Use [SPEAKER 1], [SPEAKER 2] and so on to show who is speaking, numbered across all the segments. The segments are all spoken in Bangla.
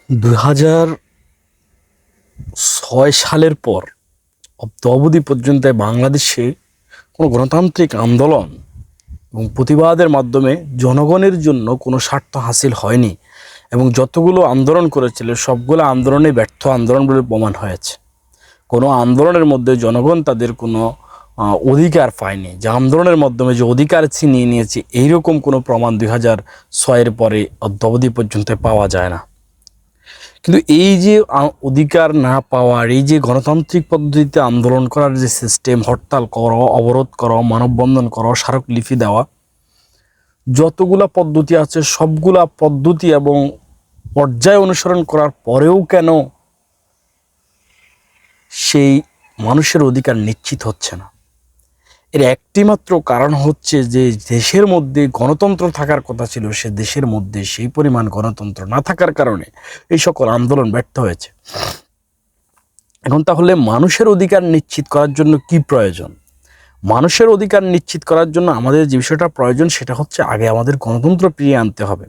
[SPEAKER 1] 2006 সালের পর অদ্যাবধি পর্যন্ত বাংলাদেশে কোনো গণতান্ত্রিক আন্দোলন এবং প্রতিবাদের মাধ্যমে জনগণের জন্য কোনো স্বার্থ হাসিল হয়নি এবং যতগুলো আন্দোলন করেছিল সবগুলো আন্দোলনে ব্যর্থ আন্দোলন বলে প্রমাণ হয়েছে। কোনো আন্দোলনের মধ্যে জনগণ তাদের কোনো অধিকার পায়নি, যে আন্দোলনের মাধ্যমে যে অধিকার ছিনিয়ে নিয়েছে এইরকম কোনো প্রমাণ 2006-এর পরে অদ্যাবধি পর্যন্ত পাওয়া যায় না। কিন্তু এই যে অধিকার না পাওয়ার, এই যে গণতান্ত্রিক পদ্ধতিতে আন্দোলন করার যে সিস্টেম, হরতাল করো, অবরোধ করো, মানববন্ধন করো, স্মারকলিপি দেওয়া, যতগুলা পদ্ধতি আছে সবগুলা পদ্ধতি এবং পর্যায় অনুসরণ করার পরেও কেন সেই মানুষের অধিকার নিশ্চিত হচ্ছে না? এর একটিমাত্র কারণ হচ্ছে যে দেশের মধ্যে গণতন্ত্র থাকার কথা ছিল, সে দেশের মধ্যে সেই পরিমাণ গণতন্ত্র না থাকার কারণে এই সকল আন্দোলন ব্যর্থ হয়েছে। এখন তাহলে মানুষের অধিকার নিশ্চিত করার জন্য কি প্রয়োজন? মানুষের অধিকার নিশ্চিত করার জন্য আমাদের যে বিষয়টা প্রয়োজন সেটা হচ্ছে আগে আমাদের গণতন্ত্র ফিরিয়ে আনতে হবে।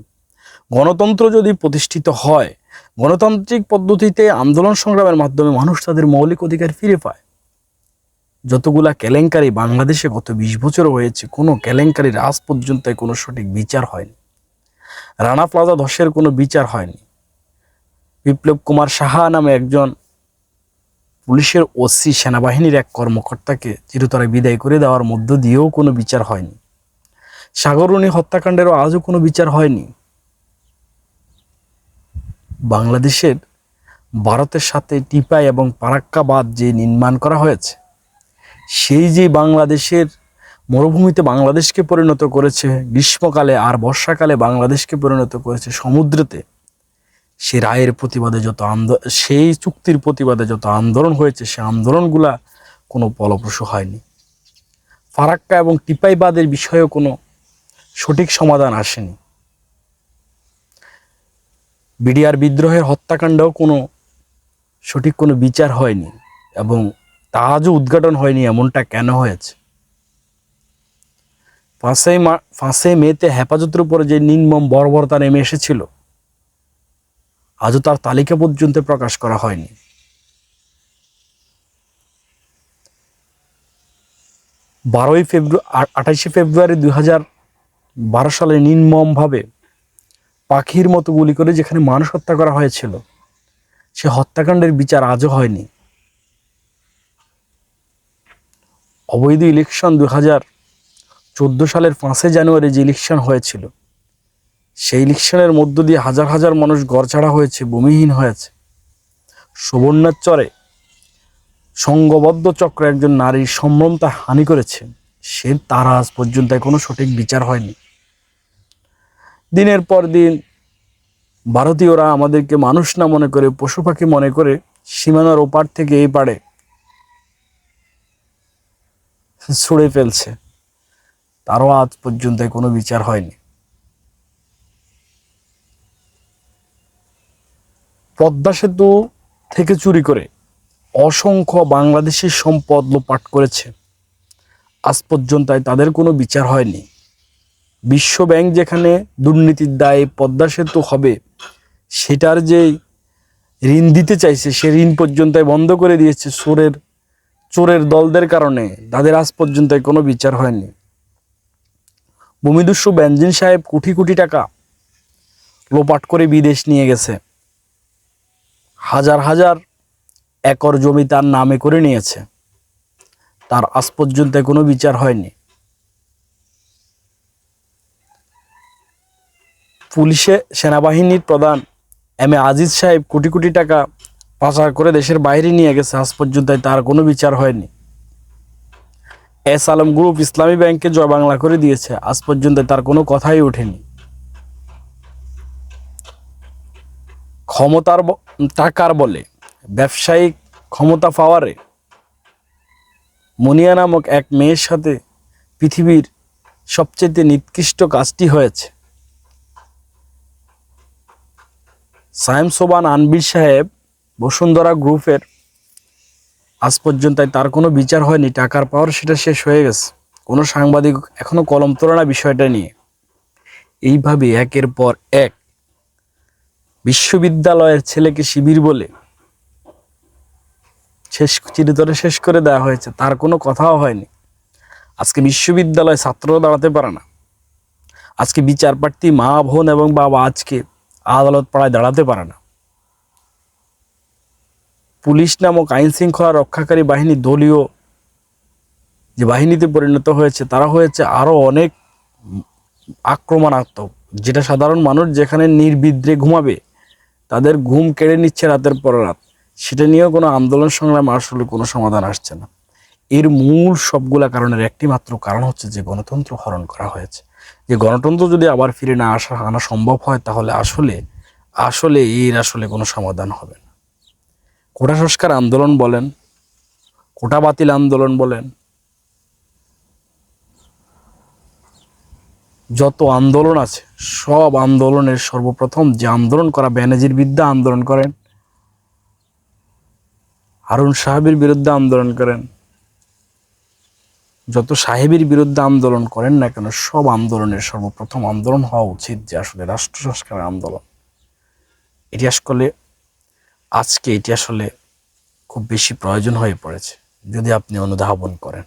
[SPEAKER 1] গণতন্ত্র যদি প্রতিষ্ঠিত হয়, গণতান্ত্রিক পদ্ধতিতে আন্দোলন সংগ্রামের মাধ্যমে মানুষ তাদের মৌলিক অধিকার ফিরে পায়। যতগুলা কেলেঙ্কারি বাংলাদেশে গত 20 বছর হয়েছে, কোনো কেলেঙ্কারির আজ পর্যন্ত কোনো সঠিক বিচার হয়নি। রানা প্লাজা ধসের কোনো বিচার হয়নি। বিপ্লব কুমার সাহা নামে একজন পুলিশের ওসি, সেনাবাহিনীর এক কর্মকর্তাকে চিরতরে বিদায় করে দেওয়ার মধ্য দিয়েও কোনো বিচার হয়নি। সাগররুনি হত্যাকাণ্ডেরও আজও কোনো বিচার হয়নি। বাংলাদেশের ভারতের সাথে টিপাই এবং ফারাক্কা বাঁধ যে নির্মাণ করা হয়েছে, সেই যে বাংলাদেশের মরুভূমিতে বাংলাদেশকে পরিণত করেছে গ্রীষ্মকালে, আর বর্ষাকালে বাংলাদেশকে পরিণত করেছে সমুদ্রেতে, সে রায়ের প্রতিবাদে সেই চুক্তির প্রতিবাদে যত আন্দোলন হয়েছে, সে আন্দোলনগুলা কোনো ফলপ্রসূ হয়নি। ফারাক্কা এবং টিপাই বাঁধের বিষয়েও কোনো সঠিক সমাধান আসেনি। বিডিআর বিদ্রোহের হত্যাকাণ্ডেও কোনো সঠিক কোনো বিচার হয়নি এবং তা আজও উদ্ঘাটন হয়নি। এমনটা কেন হয়েছে? 5ই মেতে হেফাজতের উপরে যে নির্মম বর্বরতা নেমে এসেছিল, আজও তার তালিকা পর্যন্ত প্রকাশ করা হয়নি। 28শে ফেব্রুয়ারি 2012 সালে নির্মমভাবে পাখির মতো গুলি করে যেখানে মানুষ হত্যা করা হয়েছিল, সে হত্যাকাণ্ডের বিচার আজও হয়নি। অবৈধ ইলেকশন 2014 সালের 5 জানুয়ারি যে ইলেকশন হয়েছিল, সেই ইলেকশনের মধ্য দিয়ে হাজার হাজার মানুষ ঘরছাড়া হয়েছে, ভূমিহীন হয়েছে। সুবর্ণের চরে সংঘবদ্ধ চক্র একজন নারীর সম্ভ্রমতা হানি করেছে, তার আজ পর্যন্ত কোনো সঠিক বিচার হয়নি। দিনের পর দিন ভারতীয়রা আমাদেরকে মানুষ না মনে করে পশু পাখি মনে করে সীমানার ওপার থেকে এই পারে ছুড়ে ফেলছে, তারও আজ পর্যন্ত কোনো বিচার হয়নি। পদ্মা সেতু থেকে চুরি করে অসংখ্য বাংলাদেশের সম্পদ লোপাট করেছে, আজ পর্যন্ত তাদের কোনো বিচার হয়নি। বিশ্ব ব্যাংক যেখানে দুর্নীতির দায়ে পদ্মা সেতু হবে সেটার যে ঋণ দিতে চাইছে, সে ঋণ পর্যন্ত বন্ধ করে দিয়েছে চোরের দলদের কারণে, তাদের আজ পর্যন্ত কোনো বিচার হয়নি। ভূমিদস্যু বেনজির সাহেব কোটি কোটি টাকা লোপাট করে বিদেশ নিয়ে গেছে, হাজার হাজার একর জমি তার নামে করে নিয়েছে, তার আজ পর্যন্ত কোনো বিচার হয়নি। সেনাবাহিনীর প্রধান এম.এ. আজিজ সাহেব কোটি কোটি টাকা পাচার করে দেশের বাইরে নিয়ে গেছে, আজ পর্যন্ত তার কোনো বিচার হয়নি। এস আলম গ্রুপ ইসলামী ব্যাংকে জয় বাংলা করে দিয়েছে, আজ পর্যন্ত তার কোনো কথাই ওঠেনি। ক্ষমতার টাকার বলে ব্যবসায়িক ক্ষমতা পাওয়ারে মুনিয়া নামক এক মেয়ের সাথে পৃথিবীর সবচেয়ে নিকৃষ্ট কাজটি হয়েছে। সায়েম সোবান আনবির সাহেব বসুন্ধরা গ্রুপের আজ পর্যন্ত তার কোনো বিচার হয়নি। টাকার পাওয়ার সেটা শেষ হয়ে গেছে, কোনো সাংবাদিক এখনো কলম তোলে না বিষয়টা নিয়ে। এইভাবে একের পর এক বিশ্ববিদ্যালয়ের ছেলেকে শিবির বলে চিরতরে শেষ করে দেওয়া হয়েছে, তার কোনো কথাও হয়নি। আজকে বিশ্ববিদ্যালয়ে ছাত্ররা দাঁড়াতে পারে না, আজকে বিচার প্রার্থী মা বোন এবং বাবা আজকে আদালত পাড়ায় দাঁড়াতে পারে না। পুলিশ নামক আইন শৃঙ্খলা রক্ষাকারী বাহিনী দলীয় যে বাহিনীতে পরিণত হয়েছে, তারা হয়েছে আরো অনেক আক্রমণাত্মক, যেটা সাধারণ মানুষ যেখানে নির্বিদ্রে ঘুমাবে তাদের ঘুম কেড়ে নিচ্ছে রাতের পর রাত। সেটা নিয়েও কোনো আন্দোলন সংগ্রাম আসলে কোনো সমাধান আসছে না। এর মূল সবগুলা কারণের একটি মাত্র কারণ হচ্ছে যে গণতন্ত্র হরণ করা হয়েছে। যে গণতন্ত্র যদি আবার ফিরে না আনা সম্ভব হয়, তাহলে আসলে আসলে এর আসলে কোনো সমাধান হবে না। কোটা সংস্কার আন্দোলন বলেন, কোটা বাতিল আন্দোলন বলেন, যত আন্দোলন আছে সব আন্দোলনের সর্বপ্রথম যে আন্দোলন করা, বেনজির বিরুদ্ধে আন্দোলন করেন, হারুন সাহেবের বিরুদ্ধে আন্দোলন করেন, যত সাহেবের বিরুদ্ধে আন্দোলন করেন না কেন, সব আন্দোলনের সর্বপ্রথম আন্দোলন হওয়া উচিত যে আসলে রাষ্ট্র সংস্কারের আন্দোলন। এটি আসলে আজকে এটি আসলে খুব বেশি প্রয়োজন হয়ে পড়েছে যদি আপনি অনুধাবন করেন।